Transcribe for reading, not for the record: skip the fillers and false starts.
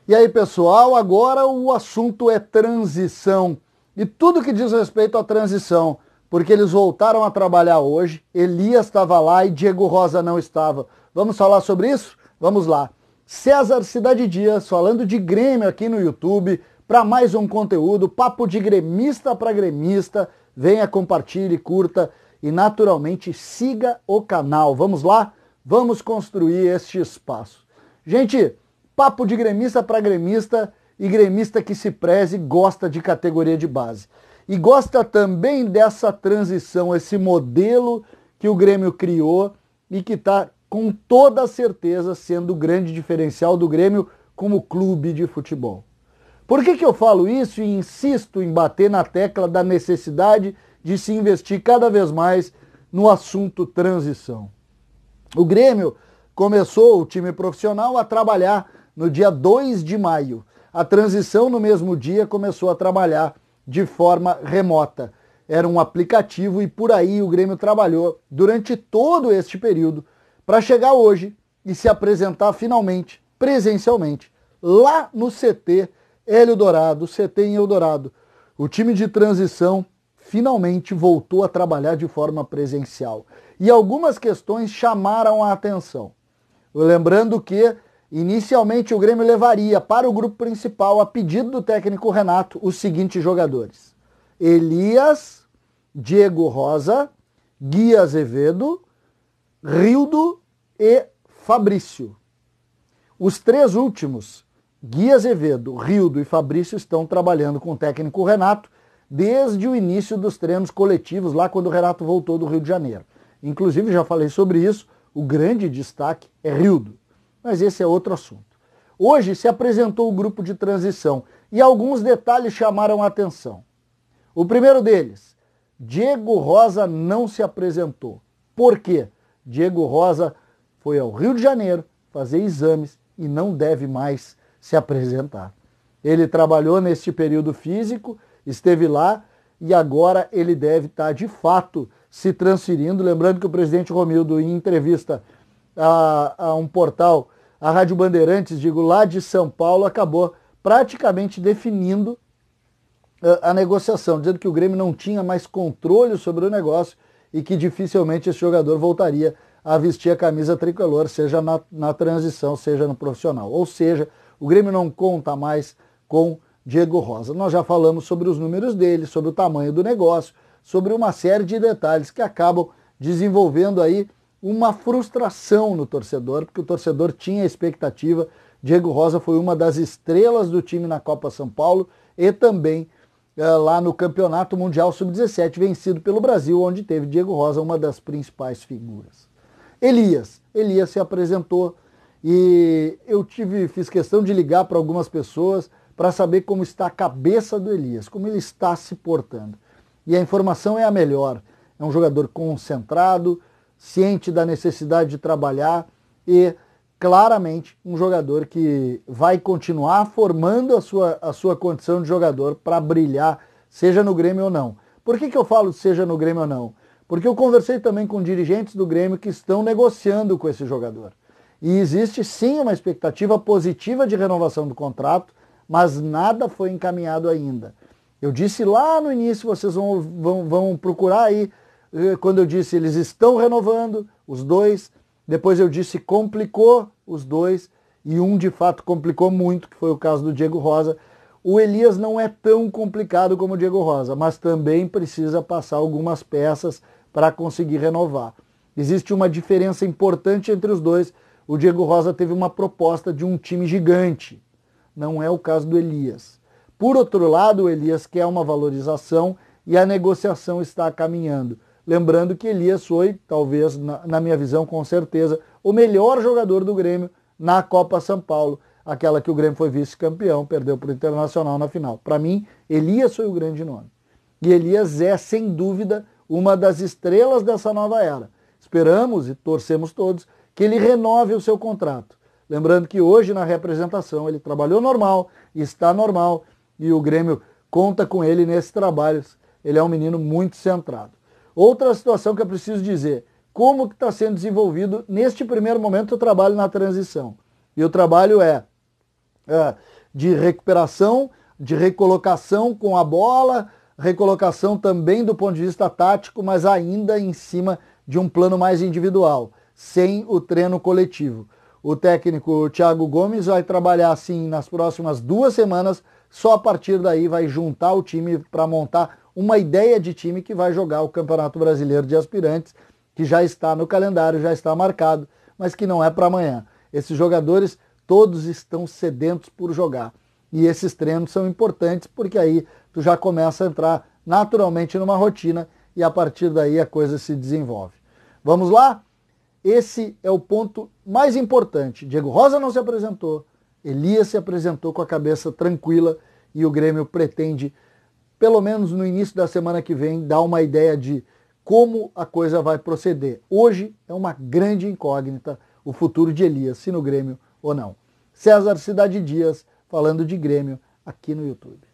E aí, pessoal, agora o assunto é transição. E tudo que diz respeito à transição, porque eles voltaram a trabalhar hoje, Elias estava lá e Diego Rosa não estava. Vamos falar sobre isso? Vamos lá. César Cidade Dias, falando de Grêmio aqui no YouTube, para mais um conteúdo, papo de gremista para gremista. Venha, compartilhe, curta e naturalmente siga o canal. Vamos lá? Vamos construir este espaço. Gente, papo de gremista para gremista e gremista que se preze gosta de categoria de base. E gosta também dessa transição, esse modelo que o Grêmio criou e que está com toda certeza sendo o grande diferencial do Grêmio como clube de futebol. Por que eu falo isso e insisto em bater na tecla da necessidade de se investir cada vez mais no assunto transição? O Grêmio começou, o time profissional, a trabalhar no dia 2 de maio. A transição no mesmo dia começou a trabalhar de forma remota. Era um aplicativo e por aí o Grêmio trabalhou durante todo este período para chegar hoje e se apresentar finalmente, presencialmente, lá no CT Hélio Dourado, CT em Eldorado. O time de transição finalmente voltou a trabalhar de forma presencial. E algumas questões chamaram a atenção. Lembrando que inicialmente o Grêmio levaria para o grupo principal, a pedido do técnico Renato, os seguintes jogadores: Elias, Diego Rosa, Gui Azevedo, Rildo e Fabrício. Os três últimos, Gui Azevedo, Rildo e Fabrício, estão trabalhando com o técnico Renato desde o início dos treinos coletivos, lá quando o Renato voltou do Rio de Janeiro. Inclusive, já falei sobre isso, o grande destaque é Rildo. Mas esse é outro assunto. Hoje se apresentou o grupo de transição e alguns detalhes chamaram a atenção. O primeiro deles, Diego Rosa não se apresentou. Por quê? Diego Rosa foi ao Rio de Janeiro fazer exames e não deve mais se apresentar. Ele trabalhou neste período físico, esteve lá e agora ele deve estar de fato se transferindo. Lembrando que o presidente Romildo, em entrevista a um portal, a Rádio Bandeirantes, lá de São Paulo, acabou praticamente definindo a negociação, dizendo que o Grêmio não tinha mais controle sobre o negócio e que dificilmente esse jogador voltaria a vestir a camisa tricolor, seja na transição, seja no profissional. Ou seja, o Grêmio não conta mais com Diego Rosa. Nós já falamos sobre os números dele, sobre o tamanho do negócio, sobre uma série de detalhes que acabam desenvolvendo aí uma frustração no torcedor, porque o torcedor tinha expectativa. Diego Rosa foi uma das estrelas do time na Copa São Paulo e também lá no Campeonato Mundial Sub-17, vencido pelo Brasil, onde teve Diego Rosa, uma das principais figuras. Elias se apresentou e eu fiz questão de ligar para algumas pessoas para saber como está a cabeça do Elias, como ele está se portando. E a informação é a melhor. É um jogador concentrado, ciente da necessidade de trabalhar e claramente um jogador que vai continuar formando a sua condição de jogador para brilhar, seja no Grêmio ou não. Por que eu falo seja no Grêmio ou não? Porque eu conversei também com dirigentes do Grêmio que estão negociando com esse jogador. E existe sim uma expectativa positiva de renovação do contrato, mas nada foi encaminhado ainda. Eu disse lá no início, vocês vão procurar aí, quando eu disse eles estão renovando, os dois. Depois eu disse complicou os dois, e um de fato complicou muito, que foi o caso do Diego Rosa. O Elias não é tão complicado como o Diego Rosa, mas também precisa passar algumas peças para conseguir renovar. Existe uma diferença importante entre os dois. O Diego Rosa teve uma proposta de um time gigante. Não é o caso do Elias. Por outro lado, o Elias quer uma valorização e a negociação está caminhando. Lembrando que Elias foi, talvez, na minha visão, com certeza, o melhor jogador do Grêmio na Copa São Paulo, aquela que o Grêmio foi vice-campeão, perdeu para o Internacional na final. Para mim, Elias foi o grande nome. E Elias é, sem dúvida, uma das estrelas dessa nova era. Esperamos e torcemos todos que ele renove o seu contrato. Lembrando que hoje, na representação, ele trabalhou normal, está normal, e o Grêmio conta com ele nesses trabalhos. Ele é um menino muito centrado. Outra situação que eu preciso dizer, como que está sendo desenvolvido neste primeiro momento o trabalho na transição? E o trabalho de recuperação, de recolocação com a bola, recolocação também do ponto de vista tático, mas ainda em cima de um plano mais individual, sem o treino coletivo. O técnico Thiago Gomes vai trabalhar assim nas próximas 2 semanas, só a partir daí vai juntar o time para montar uma ideia de time que vai jogar o Campeonato Brasileiro de Aspirantes, que já está no calendário, já está marcado, mas que não é para amanhã. Esses jogadores todos estão sedentos por jogar. E esses treinos são importantes porque aí tu já começa a entrar naturalmente numa rotina e a partir daí a coisa se desenvolve. Vamos lá? Esse é o ponto mais importante. Diego Rosa não se apresentou, Elias se apresentou com a cabeça tranquila e o Grêmio pretende, pelo menos no início da semana que vem, dar uma ideia de como a coisa vai proceder. Hoje é uma grande incógnita o futuro de Elias, se no Grêmio ou não. César Cidade Dias, falando de Grêmio aqui no YouTube.